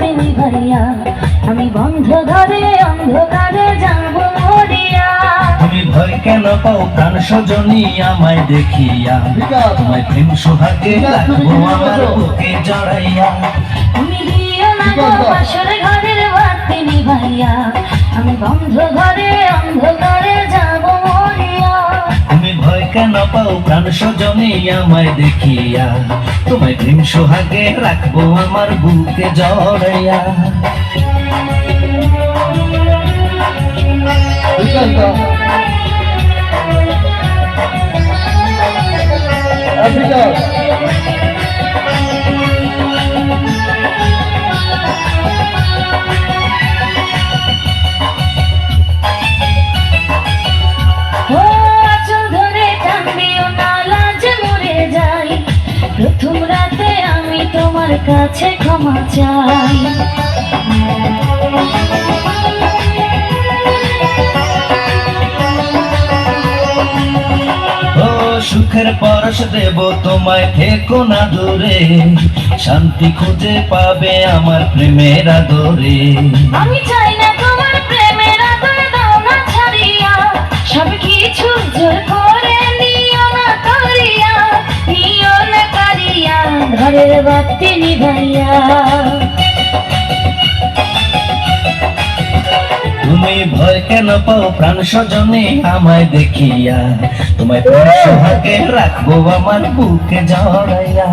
বাতি নিভাইয়া আমি বন্ধ ঘরে অন্ধকারে যাব মরিয়া। তুমি ভয় কেন পাও প্রাণ সজনী আমায় দেখিয়া, তোমায় প্রেম সোহাগে রাখবো আমার বুকে জড়াইয়া। তুমি দিও না গো বাসর ঘরের বাতি নিভাইয়া আমি বন্ধ ঘরে অন্ধকারে যাব মরিয়া। তুমি ভয় কেন পাও প্রাণ সজনী আমায় দেখিয়া, তোমায় প্রেম সোহাগে রাখবো আমার বুকে জড়াইয়া। প্রথম রাতে আমি তোমার কাছে ক্ষমা চাই। ও সুখের পরশ দেব তোমায়, থেকো না দূরে, শান্তি খুঁজে পাবে আমার প্রেমের আদরে। আমি চাই না তোমার প্রেমের আদর, দাও না ছাড়িয়া, সব কিছু জোর করে নিও না করিয়া, নিও না করিয়া ঘরের বাতি নিভাইয়া। তুমি ভয় কেন পাও প্রাণ সজনী আমায় দেখিয়া, তোমায় প্রেম সোহাগে রাখবো আমার বুকে জড়াইয়া।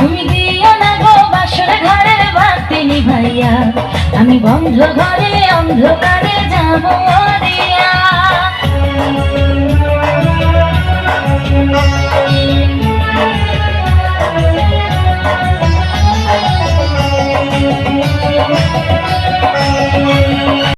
তুমি দিও না গো বাসর ঘরের বাতি নিভাইয়া আমি বন্ধ ঘরে অন্ধকারে যাব মরিয়া।